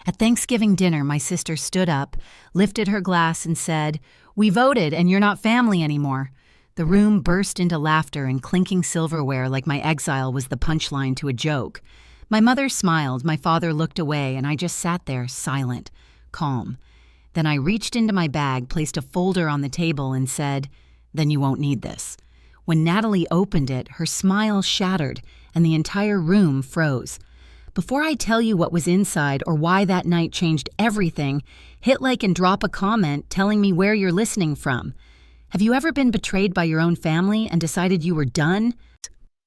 At Thanksgiving dinner, my sister stood up, lifted her glass, and said, "We voted, and you're not family anymore." The room burst into laughter and clinking silverware like my exile was the punchline to a joke. My mother smiled, my father looked away, and I just sat there, silent, calm. Then I reached into my bag, placed a folder on the table, and said, "Then you won't need this." When Natalie opened it, her smile shattered, and the entire room froze. Before I tell you what was inside or why that night changed everything, hit like and drop a comment telling me where you're listening from. Have you ever been betrayed by your own family and decided you were done?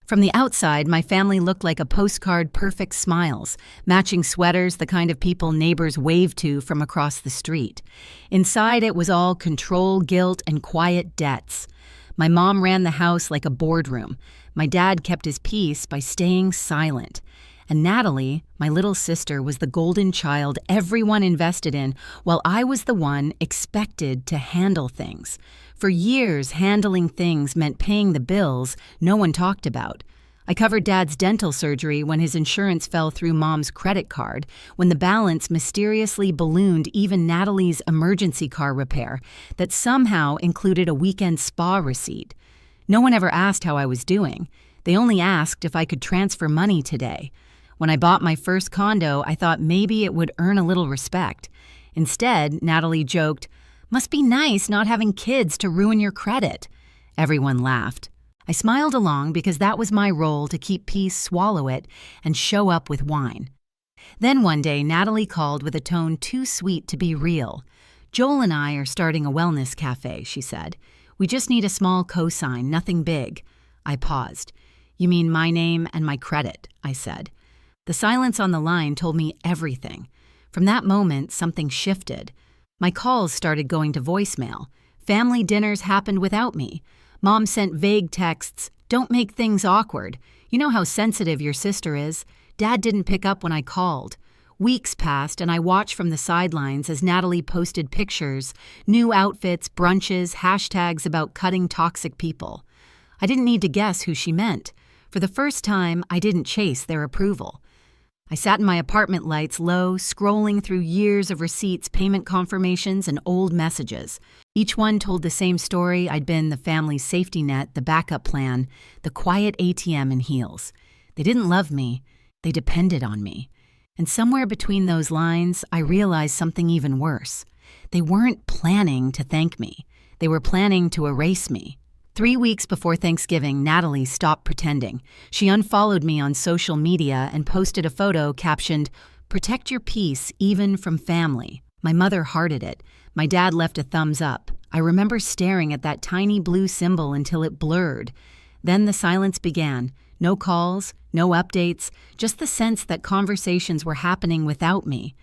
From the outside, my family looked like a postcard perfect smiles, matching sweaters, the kind of people neighbors waved to from across the street. Inside, it was all control, guilt, and quiet debts. My mom ran the house like a boardroom. My dad kept his peace by staying silent. And Natalie, my little sister, was the golden child everyone invested in, while I was the one expected to handle things. For years, handling things meant paying the bills no one talked about. I covered Dad's dental surgery when his insurance fell through Mom's credit card, when the balance mysteriously ballooned even Natalie's emergency car repair that somehow included a weekend spa receipt. No one ever asked how I was doing. They only asked if I could transfer money today. When I bought my first condo, I thought maybe it would earn a little respect. Instead, Natalie joked, "Must be nice not having kids to ruin your credit." Everyone laughed. I smiled along because that was my role to keep peace, swallow it, and show up with wine. Then one day, Natalie called with a tone too sweet to be real. "Joel and I are starting a wellness cafe," she said. "We just need a small cosign, nothing big." I paused. "You mean my name and my credit?" I said. The silence on the line told me everything. From that moment, something shifted. My calls started going to voicemail. Family dinners happened without me. Mom sent vague texts, "Don't make things awkward. You know how sensitive your sister is." Dad didn't pick up when I called. Weeks passed, and I watched from the sidelines as Natalie posted pictures, new outfits, brunches, hashtags about cutting toxic people. I didn't need to guess who she meant. For the first time, I didn't chase their approval. I sat in my apartment lights low, scrolling through years of receipts, payment confirmations, and old messages. Each one told the same story. I'd been the family's safety net, the backup plan, the quiet ATM in heels. They didn't love me. They depended on me. And somewhere between those lines, I realized something even worse. They weren't planning to thank me. They were planning to erase me. 3 weeks before Thanksgiving, Natalie stopped pretending. She unfollowed me on social media and posted a photo captioned, "Protect your peace, even from family." My mother hearted it. My dad left a thumbs up. I remember staring at that tiny blue symbol until it blurred. Then the silence began. No calls, no updates, just the sense that conversations were happening without me.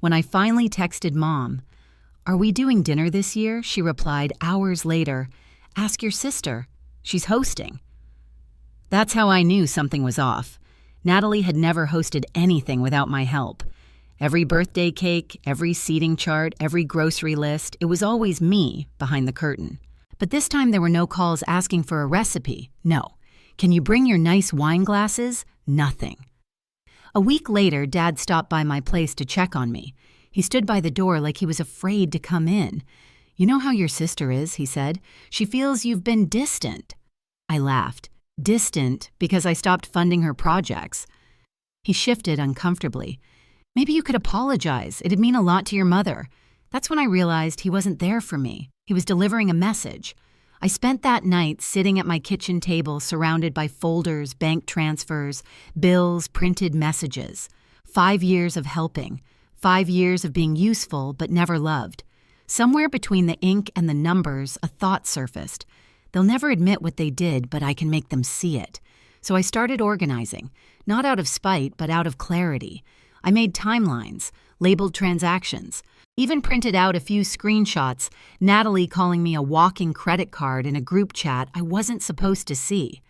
When I finally texted Mom, "Are we doing dinner this year?" she replied hours later, "Ask your sister. She's hosting." That's how I knew something was off. Natalie had never hosted anything without my help. Every birthday cake, every seating chart, every grocery list, it was always me behind the curtain. But this time there were no calls asking for a recipe. No. "Can you bring your nice wine glasses?" Nothing. A week later, Dad stopped by my place to check on me. He stood by the door like he was afraid to come in. "You know how your sister is," he said. "She feels you've been distant." I laughed. Distant because I stopped funding her projects. He shifted uncomfortably. "Maybe you could apologize. It'd mean a lot to your mother." That's when I realized he wasn't there for me. He was delivering a message. I spent that night sitting at my kitchen table surrounded by folders, bank transfers, bills, printed messages. 5 years of helping. 5 years of being useful but never loved. Somewhere between the ink and the numbers, a thought surfaced. They'll never admit what they did, but I can make them see it. So I started organizing, not out of spite, but out of clarity. I made timelines, labeled transactions, even printed out a few screenshots, Natalie calling me a walking credit card in a group chat I wasn't supposed to see.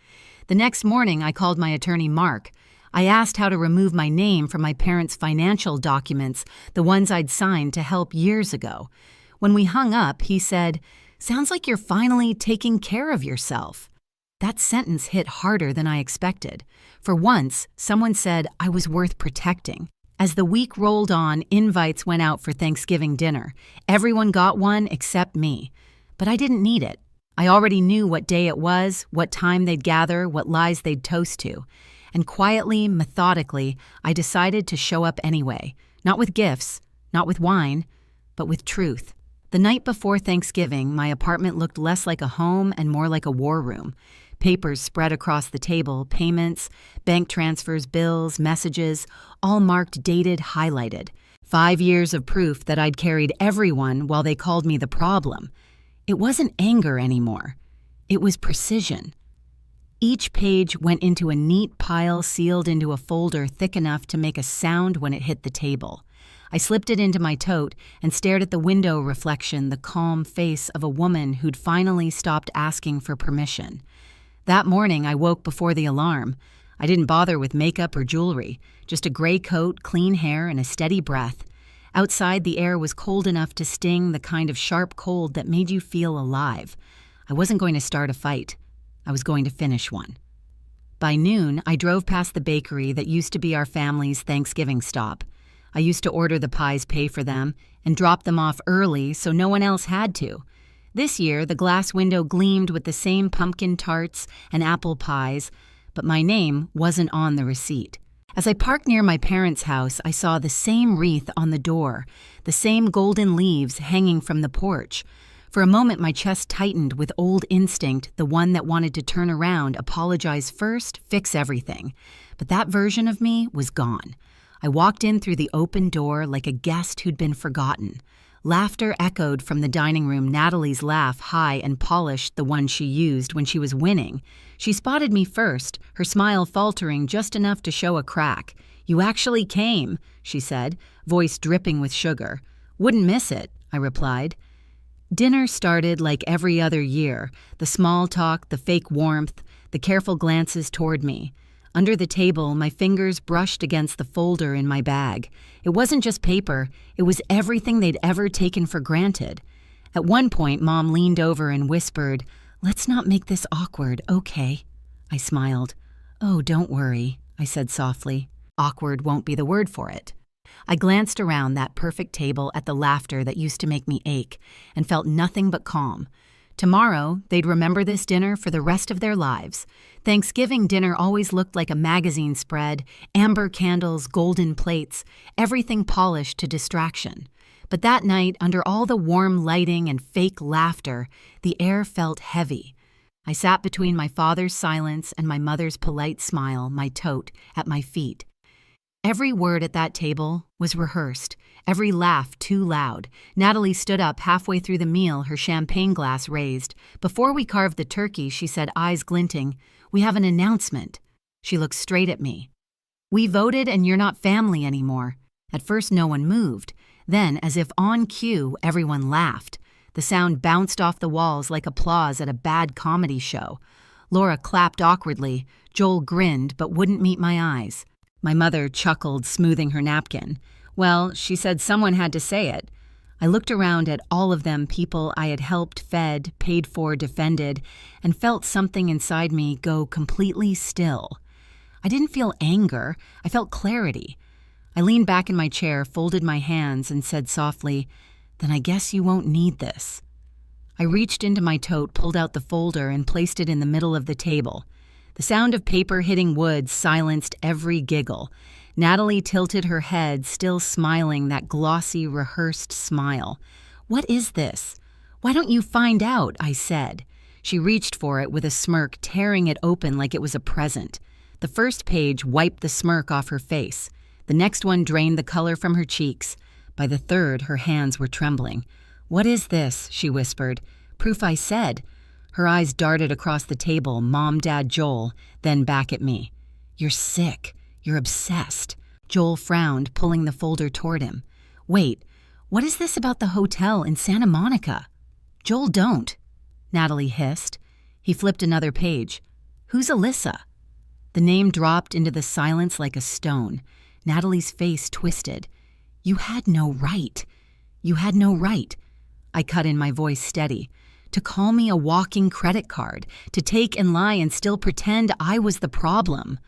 The next morning, I called my attorney, Mark. I asked how to remove my name from my parents' financial documents, the ones I'd signed to help years ago. When we hung up, he said, "Sounds like you're finally taking care of yourself." That sentence hit harder than I expected. For once, someone said I was worth protecting. As the week rolled on, invites went out for Thanksgiving dinner. Everyone got one except me. But I didn't need it. I already knew what day it was, what time they'd gather, what lies they'd toast to. And quietly, methodically, I decided to show up anyway. Not with gifts, not with wine, but with truth. The night before Thanksgiving, my apartment looked less like a home and more like a war room. Papers spread across the table, payments, bank transfers, bills, messages, all marked dated, highlighted. 5 years of proof that I'd carried everyone while they called me the problem. It wasn't anger anymore. It was precision. Each page went into a neat pile sealed into a folder thick enough to make a sound when it hit the table. I slipped it into my tote and stared at the window reflection, the calm face of a woman who'd finally stopped asking for permission. That morning, I woke before the alarm. I didn't bother with makeup or jewelry, just a gray coat, clean hair, and a steady breath. Outside, the air was cold enough to sting, the kind of sharp cold that made you feel alive. I wasn't going to start a fight. I was going to finish one. By noon, I drove past the bakery that used to be our family's Thanksgiving stop. I used to order the pies, pay for them, and drop them off early so no one else had to. This year, the glass window gleamed with the same pumpkin tarts and apple pies, but my name wasn't on the receipt. As I parked near my parents' house, I saw the same wreath on the door, the same golden leaves hanging from the porch. For a moment, my chest tightened with old instinct, the one that wanted to turn around, apologize first, fix everything. But that version of me was gone. I walked in through the open door like a guest who'd been forgotten. Laughter echoed from the dining room, Natalie's laugh high and polished, the one she used when she was winning. She spotted me first, her smile faltering just enough to show a crack. "You actually came," she said, voice dripping with sugar. "Wouldn't miss it," I replied. Dinner started like every other year, the small talk, the fake warmth, the careful glances toward me. Under the table, my fingers brushed against the folder in my bag. It wasn't just paper, it was everything they'd ever taken for granted. At one point, Mom leaned over and whispered, "Let's not make this awkward, okay?" I smiled. "Oh, don't worry," I said softly. Awkward won't be the word for it. I glanced around that perfect table at the laughter that used to make me ache and felt nothing but calm. Tomorrow, they'd remember this dinner for the rest of their lives. Thanksgiving dinner always looked like a magazine spread, amber candles, golden plates, everything polished to distraction. But that night, under all the warm lighting and fake laughter, the air felt heavy. I sat between my father's silence and my mother's polite smile, my tote, at my feet. Every word at that table was rehearsed, every laugh too loud. Natalie stood up halfway through the meal, her champagne glass raised. Before we carved the turkey, she said, eyes glinting, "We have an announcement." She looked straight at me. "We voted and you're not family anymore." At first, no one moved. Then, as if on cue, everyone laughed. The sound bounced off the walls like applause at a bad comedy show. Laura clapped awkwardly. Joel grinned but wouldn't meet my eyes. My mother chuckled, smoothing her napkin. Well, she said someone had to say it. I looked around at all of them, people I had helped, fed, paid for, defended, and felt something inside me go completely still. I didn't feel anger. I felt clarity. I leaned back in my chair, folded my hands, and said softly, "Then I guess you won't need this." I reached into my tote, pulled out the folder, and placed it in the middle of the table. The sound of paper hitting wood silenced every giggle. Natalie tilted her head, still smiling that glossy, rehearsed smile. "What is this?" "Why don't you find out?" I said. She reached for it with a smirk, tearing it open like it was a present. The first page wiped the smirk off her face. The next one drained the color from her cheeks. By the third, her hands were trembling. "What is this?" she whispered. "Proof I said." Her eyes darted across the table, Mom, Dad, Joel, then back at me. "You're sick. You're obsessed." Joel frowned, pulling the folder toward him. "Wait, what is this about the hotel in Santa Monica?" "Joel, don't," Natalie hissed. He flipped another page. "Who's Alyssa?" The name dropped into the silence like a stone. Natalie's face twisted. "You had no right. You had no right." I cut in, my voice steady. "To call me a walking credit card, to take and lie and still pretend I was the problem."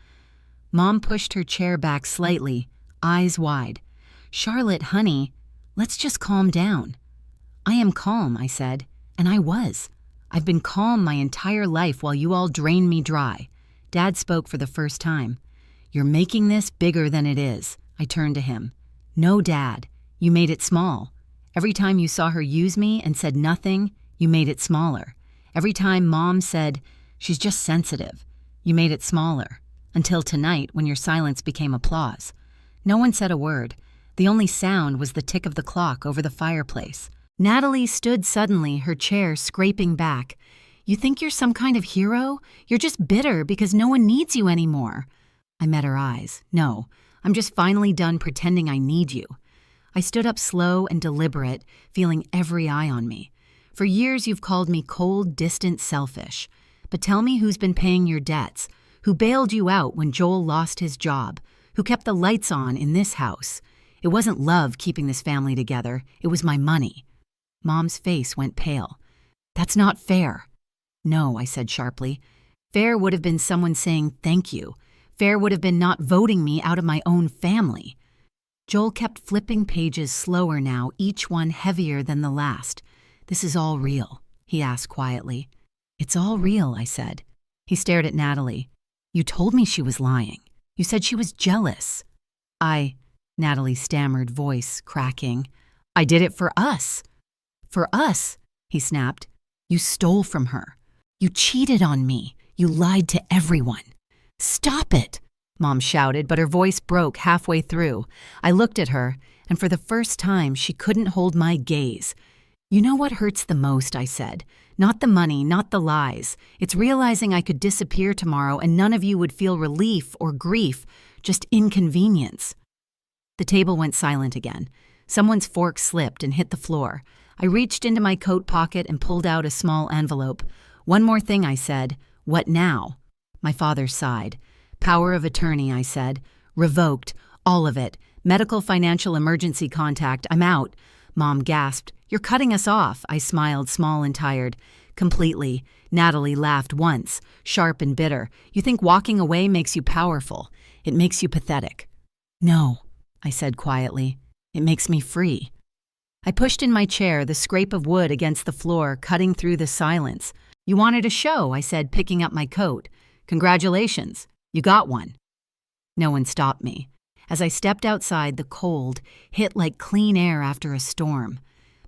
Mom pushed her chair back slightly. eyes wide. "Charlotte, honey, let's just calm down." "I am calm," I said, and I was. "I've been calm my entire life while you all drain me dry." Dad spoke for the first time. "You're making this bigger than it is." I turned to him. "No, Dad, you made it small. Every time you saw her use me and said nothing, you made it smaller. Every time Mom said, 'She's just sensitive,' you made it smaller. Until tonight, when your silence became applause." No one said a word. The only sound was the tick of the clock over the fireplace. Natalie stood suddenly, her chair scraping back. "You think you're some kind of hero? You're just bitter because no one needs you anymore." I met her eyes. "No, I'm just finally done pretending I need you." I stood up slow and deliberate, feeling every eye on me. "For years you've called me cold, distant, selfish. But tell me who's been paying your debts, who bailed you out when Joel lost his job, who kept the lights on in this house. It wasn't love keeping this family together, it was my money." Mom's face went pale. "That's not fair." "No," I said sharply. "Fair would have been someone saying thank you. Fair would have been not voting me out of my own family." Joel kept flipping pages slower now, each one heavier than the last. "This is all real?" he asked quietly. "It's all real," I said. He stared at Natalie. "You told me she was lying. You said she was jealous." Natalie stammered, voice cracking. "I did it for us." "For us?" he snapped. "You stole from her. You cheated on me. You lied to everyone." "Stop it!" Mom shouted, but her voice broke halfway through. I looked at her, and for the first time, she couldn't hold my gaze. "You know what hurts the most," I said. "Not the money, not the lies. It's realizing I could disappear tomorrow and none of you would feel relief or grief, just inconvenience." The table went silent again. Someone's fork slipped and hit the floor. I reached into my coat pocket and pulled out a small envelope. "One more thing," I said. "What now?" My father sighed. "Power of attorney," I said. "Revoked. All of it. Medical financial emergency contact. I'm out." Mom gasped. "You're cutting us off." I smiled, small and tired. "Completely." Natalie laughed once, sharp and bitter. "You think walking away makes you powerful. It makes you pathetic." "No," I said quietly. "It makes me free." I pushed in my chair, the scrape of wood against the floor, cutting through the silence. "You wanted a show," I said, picking up my coat. "Congratulations. You got one." No one stopped me. As I stepped outside, the cold hit like clean air after a storm.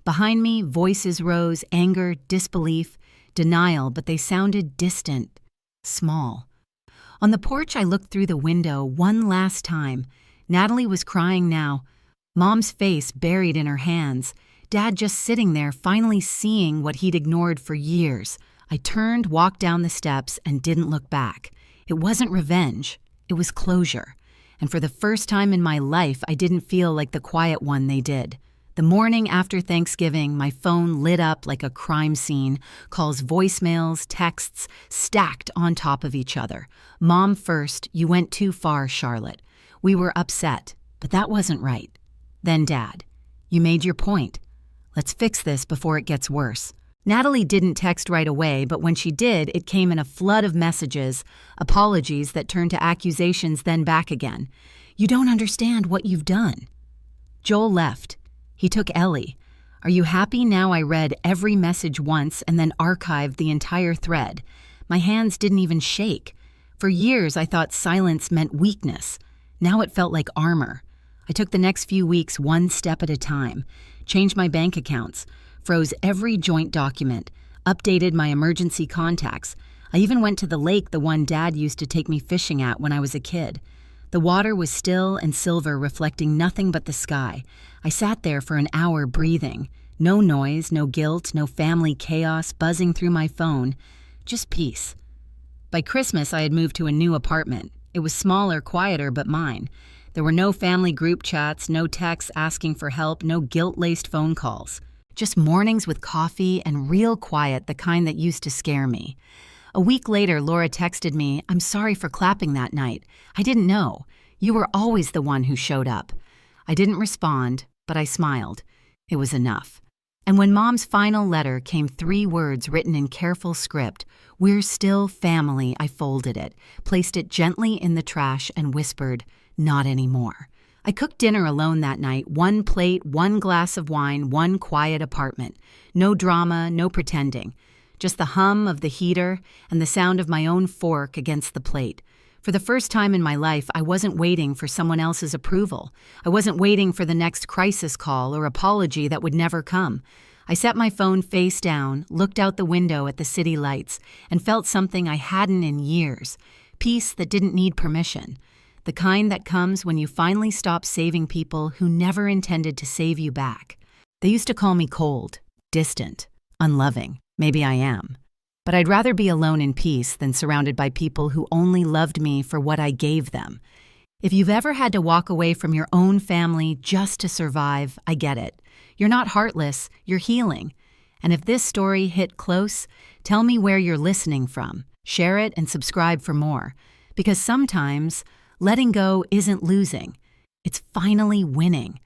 Behind me, voices rose, anger, disbelief, denial, but they sounded distant, small. On the porch, I looked through the window one last time. Natalie was crying now, Mom's face buried in her hands, Dad just sitting there, finally seeing what he'd ignored for years. I turned, walked down the steps, and didn't look back. It wasn't revenge. It was closure. And for the first time in my life, I didn't feel like the quiet one they did. The morning after Thanksgiving, my phone lit up like a crime scene, calls, voicemails, texts, stacked on top of each other. "Mom first, you went too far, Charlotte." We were upset, but that wasn't right. Then Dad, "You made your point. Let's fix this before it gets worse." Natalie didn't text right away, but when she did, it came in a flood of messages, apologies that turned to accusations, then back again. "You don't understand what you've done." Joel left. He took Ellie. "Are you happy now?" I read every message once and then archived the entire thread. My hands didn't even shake. For years, I thought silence meant weakness. Now it felt like armor. I took the next few weeks one step at a time, changed my bank accounts, froze every joint document, updated my emergency contacts. I even went to the lake, the one Dad used to take me fishing at when I was a kid. The water was still and silver, reflecting nothing but the sky. I sat there for an hour breathing. No noise, no guilt, no family chaos buzzing through my phone. Just peace. By Christmas, I had moved to a new apartment. It was smaller, quieter, but mine. There were no family group chats, no texts asking for help, no guilt-laced phone calls. Just mornings with coffee and real quiet, the kind that used to scare me. A week later, Laura texted me, "I'm sorry for clapping that night. I didn't know. You were always the one who showed up." I didn't respond, but I smiled. It was enough. And when Mom's final letter came 3 words written in careful script, "We're still family," I folded it, placed it gently in the trash, and whispered, "Not anymore." I cooked dinner alone that night, one plate, one glass of wine, one quiet apartment. No drama, no pretending. Just the hum of the heater and the sound of my own fork against the plate. For the first time in my life, I wasn't waiting for someone else's approval. I wasn't waiting for the next crisis call or apology that would never come. I set my phone face down, looked out the window at the city lights, and felt something I hadn't in years. Peace that didn't need permission. The kind that comes when you finally stop saving people who never intended to save you back. They used to call me cold, distant, unloving. Maybe I am. But I'd rather be alone in peace than surrounded by people who only loved me for what I gave them. If you've ever had to walk away from your own family just to survive, I get it. You're not heartless, you're healing. And if this story hit close, tell me where you're listening from. Share it and subscribe for more. Because sometimes, letting go isn't losing. It's finally winning.